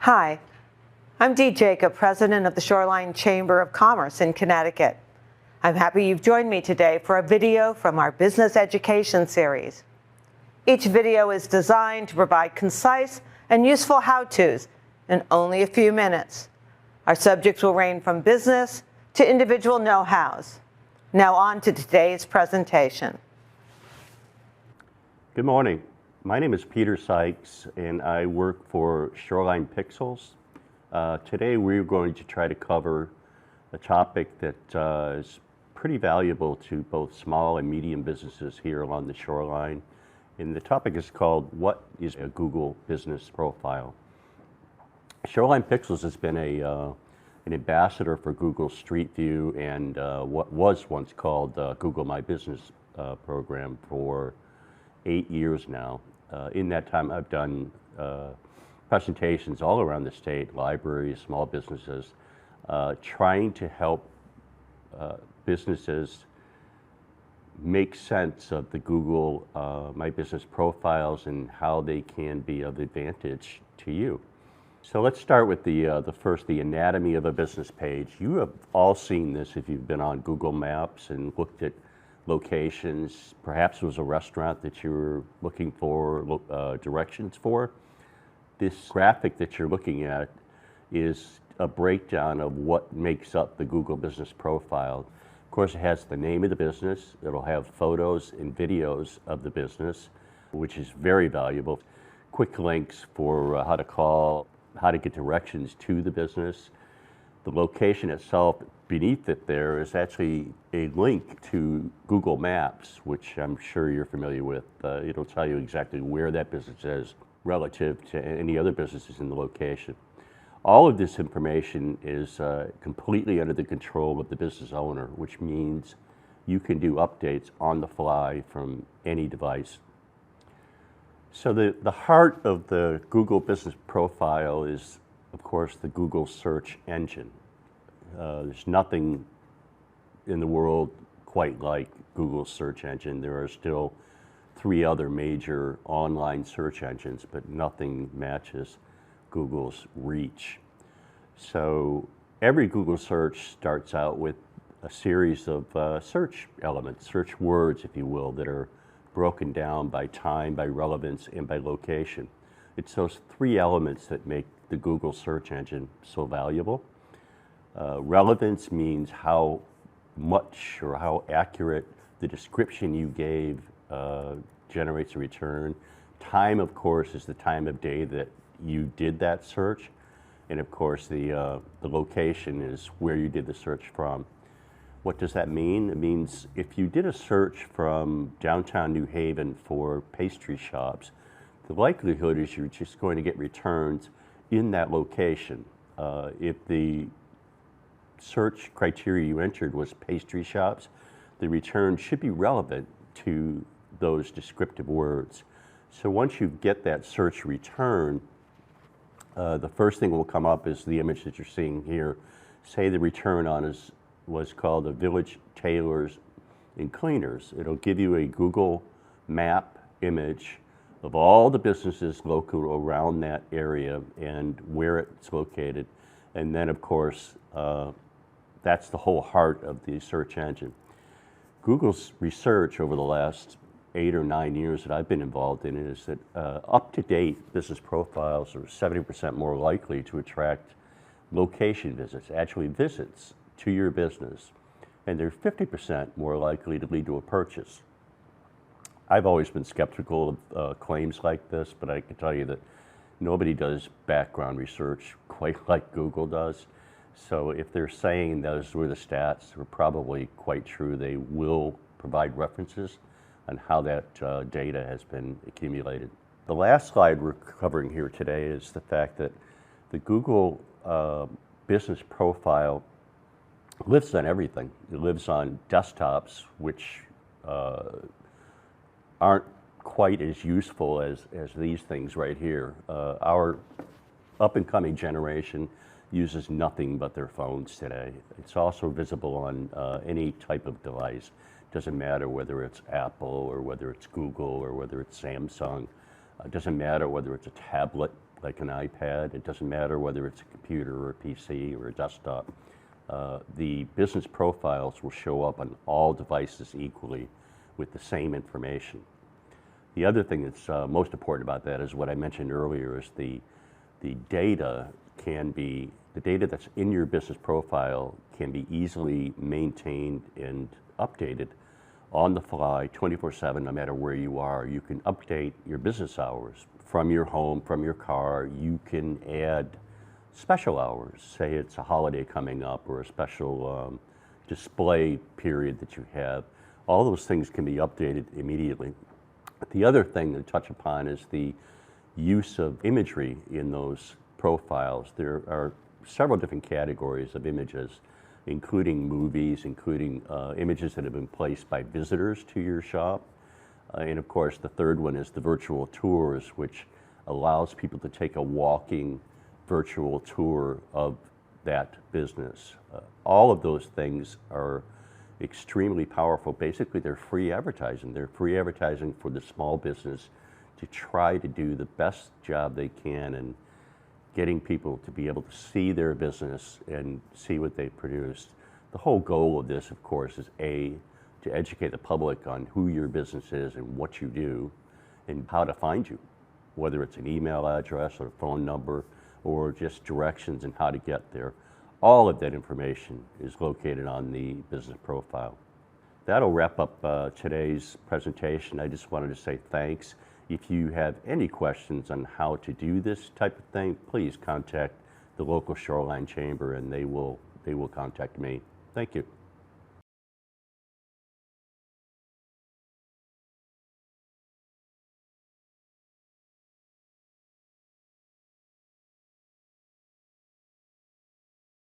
Hi, I'm Dee Jacob, President of the Shoreline Chamber of Commerce in Connecticut. I'm happy you've joined me today for a video from our Business Education series. Each video is designed to provide concise and useful how-tos in only a few minutes. Our subjects will range from business to individual know-hows. Now on to today's presentation. Good morning. My name is Peter Sikes, and I work for Shoreline Pixels. Today we're going to try to cover a topic that is pretty valuable to both small and medium businesses here along the shoreline. And the topic is called, what is a Google Business Profile? Shoreline Pixels has been an ambassador for Google Street View and what was once called Google My Business program for 8 years now. In that time, I've done presentations all around the state, libraries, small businesses, trying to help businesses make sense of the Google My Business profiles and how they can be of advantage to you. So let's start with the anatomy of a business page. You have all seen this if you've been on Google Maps and looked at locations. Perhaps it was a restaurant that you were looking for directions for. This graphic that you're looking at is a breakdown of what makes up the Google Business Profile. Of course, it has the name of the business. It'll have photos and videos of the business, which is very valuable. Quick links for how to call, how to get directions to the business. The location itself, beneath it there is actually a link to Google Maps, which I'm sure you're familiar with. It'll tell you exactly where that business is relative to any other businesses in the location. All of this information is completely under the control of the business owner, which means you can do updates on the fly from any device. So the heart of the Google Business Profile is, of course, the Google search engine. There's nothing in the world quite like Google's search engine. There are still 3 other major online search engines, but nothing matches Google's reach. So every Google search starts out with a series of search elements, search words, if you will, that are broken down by time, by relevance, and by location. It's those 3 elements that make the Google search engine so valuable. Relevance means how much or how accurate the description you gave generates a return. Time, of course, is the time of day that you did that search. And of course, the location is where you did the search from. What does that mean? It means if you did a search from downtown New Haven for pastry shops, the likelihood is you're just going to get returns in that location. If the search criteria you entered was pastry shops, the return should be relevant to those descriptive words. So once you get that search return, the first thing that will come up is the image that you're seeing here. Say the return on was called a Village Tailors and Cleaners. It'll give you a Google map image of all the businesses located around that area and where it's located. And then, of course, that's the whole heart of the search engine. Google's research over the last 8 or 9 years that I've been involved in is that up-to-date business profiles are 70% more likely to attract location visits, actually visits to your business, and they're 50% more likely to lead to a purchase. I've always been skeptical of claims like this, but I can tell you that nobody does background research quite like Google does. So if they're saying those were the stats, they're probably quite true. They will provide references on how that data has been accumulated. The last slide we're covering here today is the fact that the Google Business Profile lives on everything. It lives on desktops, which aren't quite as useful as these things right here. Our up-and-coming generation uses nothing but their phones today. It's also visible on any type of device. Doesn't matter whether it's Apple or whether it's Google or whether it's Samsung. It doesn't matter whether it's a tablet like an iPad. It doesn't matter whether it's a computer or a PC or a desktop. The business profiles will show up on all devices equally with the same information. The other thing that's most important about that is what I mentioned earlier is the data the data that's in your business profile can be easily maintained and updated on the fly 24/7, no matter where you are. You can update your business hours from your home, from your car. You can add special hours. Say it's a holiday coming up or a special display period that you have. All those things can be updated immediately. The other thing to touch upon is the use of imagery in those profiles. There are several different categories of images, including movies, including images that have been placed by visitors to your shop. And of course, the third one is the virtual tours, which allows people to take a walking virtual tour of that business. All of those things are extremely powerful. Basically, they're free advertising. They're free advertising for the small business to try to do the best job they can in getting people to be able to see their business and see what they produced. The whole goal of this, of course, is to educate the public on who your business is and what you do and how to find you, whether it's an email address or a phone number or just directions and how to get there. All of that information is located on the business profile. That'll wrap up today's presentation. I just wanted to say thanks. If you have any questions on how to do this type of thing, please contact the local Shoreline Chamber and they will contact me. Thank you.